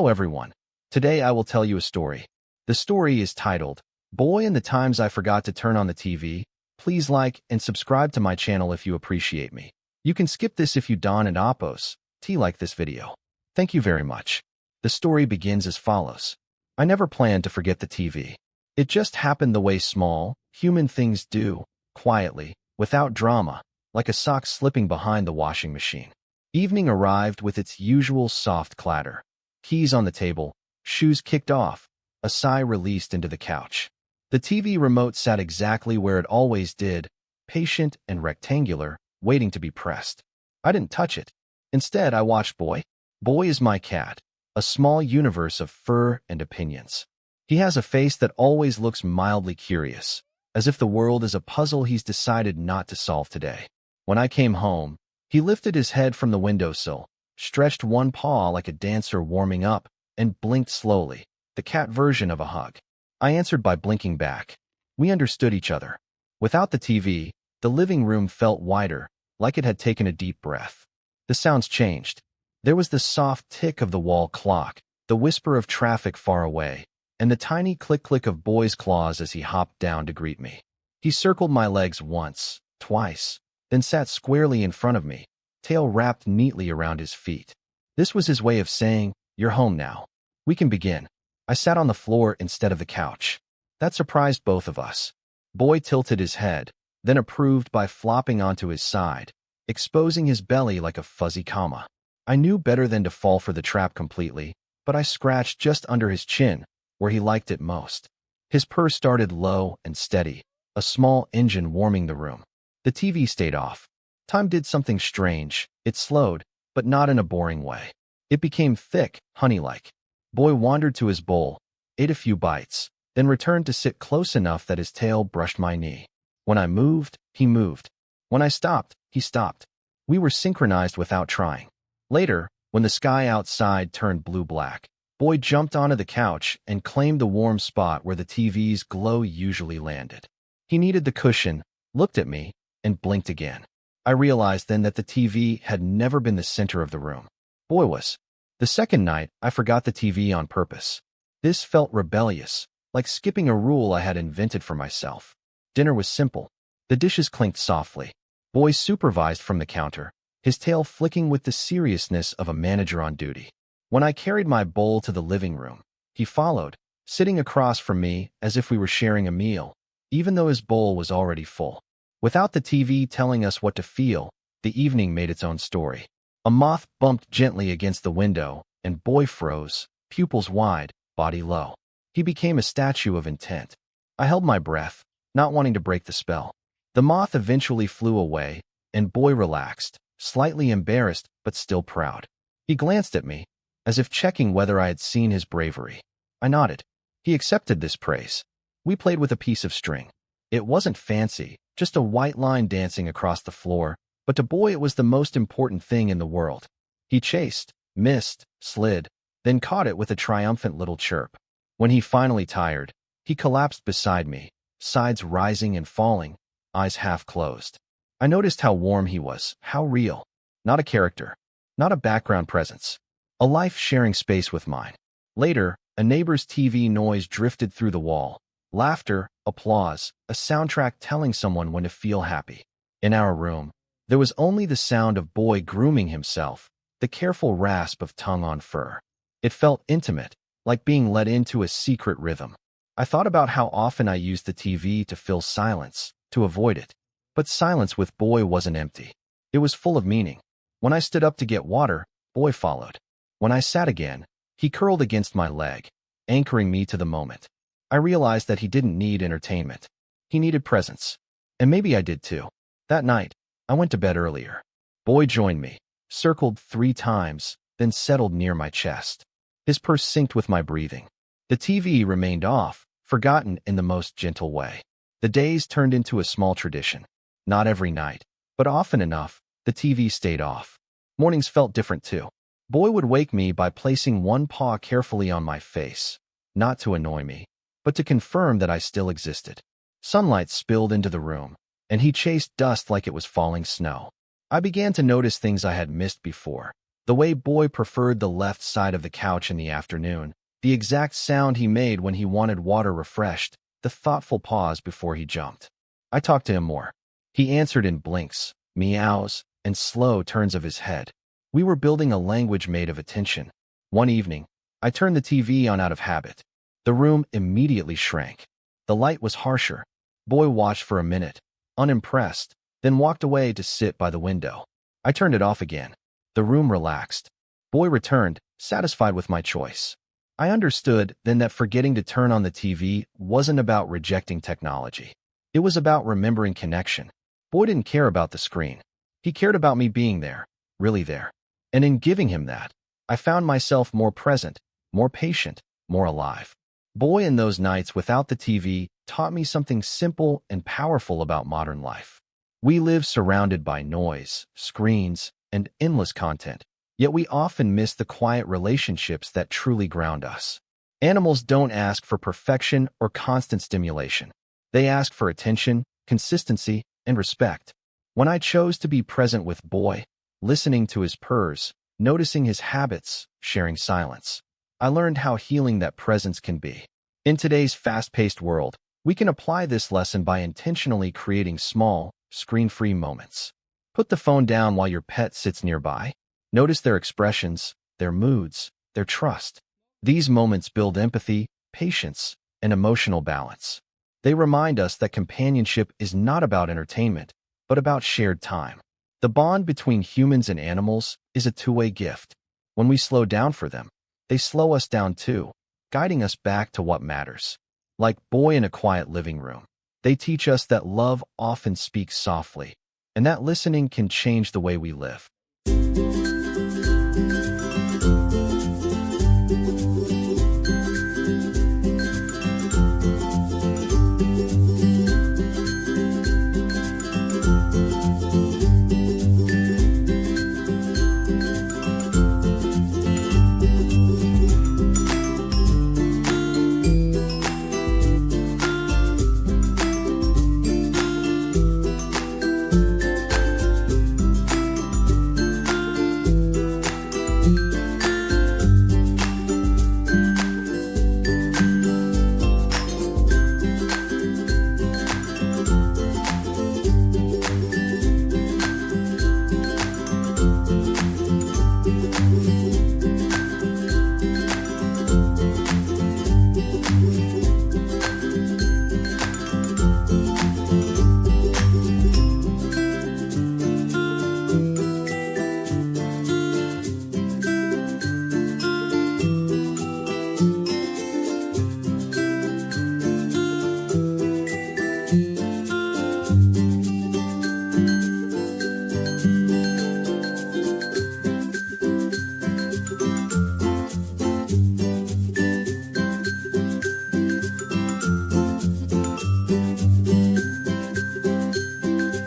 Hello everyone. Today I will tell you a story. The story is titled, Boy and the Times I Forgot to Turn on the TV. Please like and subscribe to my channel if you appreciate me. You can skip this if you don't and oppose. Like this video. Thank you very much. The story begins as follows. I never planned to forget the TV. It just happened the way small, human things do, quietly, without drama, like a sock slipping behind the washing machine. Evening arrived with its usual soft clatter. Keys on the table, shoes kicked off, a sigh released into the couch. The TV remote sat exactly where it always did, patient and rectangular, waiting to be pressed. I didn't touch it. Instead, I watched Boy. Boy is my cat, a small universe of fur and opinions. He has a face that always looks mildly curious, as if the world is a puzzle he's decided not to solve today. When I came home, he lifted his head from the windowsill, stretched one paw like a dancer warming up, and blinked slowly, the cat version of a hug. I answered by blinking back. We understood each other. Without the TV, the living room felt wider, like it had taken a deep breath. The sounds changed. There was the soft tick of the wall clock, the whisper of traffic far away, and the tiny click-click of Boy's claws as he hopped down to greet me. He circled my legs once, twice, then sat squarely in front of me, tail wrapped neatly around his feet. This was his way of saying, "You're home now. We can begin." I sat on the floor instead of the couch. That surprised both of us. Boy tilted his head, then approved by flopping onto his side, exposing his belly like a fuzzy comma. I knew better than to fall for the trap completely, but I scratched just under his chin, where he liked it most. His purr started low and steady, a small engine warming the room. The TV stayed off. Time did something strange. It slowed, but not in a boring way. It became thick, honey-like. Boy wandered to his bowl, ate a few bites, then returned to sit close enough that his tail brushed my knee. When I moved, he moved. When I stopped, he stopped. We were synchronized without trying. Later, when the sky outside turned blue-black, Boy jumped onto the couch and claimed the warm spot where the TV's glow usually landed. He needed the cushion, looked at me, and blinked again. I realized then that the TV had never been the center of the room. Boy was. The second night, I forgot the TV on purpose. This felt rebellious, like skipping a rule I had invented for myself. Dinner was simple. The dishes clinked softly. Boy supervised from the counter, his tail flicking with the seriousness of a manager on duty. When I carried my bowl to the living room, he followed, sitting across from me as if we were sharing a meal, even though his bowl was already full. Without the TV telling us what to feel, the evening made its own story. A moth bumped gently against the window, and Boy froze, pupils wide, body low. He became a statue of intent. I held my breath, not wanting to break the spell. The moth eventually flew away, and Boy relaxed, slightly embarrassed but still proud. He glanced at me, as if checking whether I had seen his bravery. I nodded. He accepted this praise. We played with a piece of string. It wasn't fancy, just a white line dancing across the floor, but to Boy it was the most important thing in the world. He chased, missed, slid, then caught it with a triumphant little chirp. When he finally tired, he collapsed beside me, sides rising and falling, eyes half closed. I noticed how warm he was, how real. Not a character, not a background presence. A life sharing space with mine. Later, a neighbor's TV noise drifted through the wall. Laughter, applause, a soundtrack telling someone when to feel happy. In our room, there was only the sound of Boy grooming himself, the careful rasp of tongue on fur. It felt intimate, like being let into a secret rhythm. I thought about how often I used the TV to fill silence, to avoid it. But silence with Boy wasn't empty. It was full of meaning. When I stood up to get water, Boy followed. When I sat again, he curled against my leg, anchoring me to the moment. I realized that he didn't need entertainment. He needed presence. And maybe I did too. That night, I went to bed earlier. Boy joined me, circled 3 times, then settled near my chest. His purse synced with my breathing. The TV remained off, forgotten in the most gentle way. The days turned into a small tradition. Not every night, but often enough, the TV stayed off. Mornings felt different too. Boy would wake me by placing one paw carefully on my face, not to annoy me, but to confirm that I still existed. Sunlight spilled into the room, and he chased dust like it was falling snow. I began to notice things I had missed before. The way Boy preferred the left side of the couch in the afternoon, the exact sound he made when he wanted water refreshed, the thoughtful pause before he jumped. I talked to him more. He answered in blinks, meows, and slow turns of his head. We were building a language made of attention. One evening, I turned the TV on out of habit. The room immediately shrank. The light was harsher. Boy watched for a minute, unimpressed, then walked away to sit by the window. I turned it off again. The room relaxed. Boy returned, satisfied with my choice. I understood then that forgetting to turn on the TV wasn't about rejecting technology. It was about remembering connection. Boy didn't care about the screen. He cared about me being there, really there. And in giving him that, I found myself more present, more patient, more alive. Boy in those nights without the TV taught me something simple and powerful about modern life. We live surrounded by noise, screens, and endless content, yet we often miss the quiet relationships that truly ground us. Animals don't ask for perfection or constant stimulation. They ask for attention, consistency, and respect. When I chose to be present with Boy, listening to his purrs, noticing his habits, sharing silence, I learned how healing that presence can be. In today's fast-paced world, we can apply this lesson by intentionally creating small, screen-free moments. Put the phone down while your pet sits nearby. Notice their expressions, their moods, their trust. These moments build empathy, patience, and emotional balance. They remind us that companionship is not about entertainment, but about shared time. The bond between humans and animals is a two-way gift. When we slow down for them, they slow us down too, guiding us back to what matters. Like Boy in a quiet living room, they teach us that love often speaks softly, and that listening can change the way we live.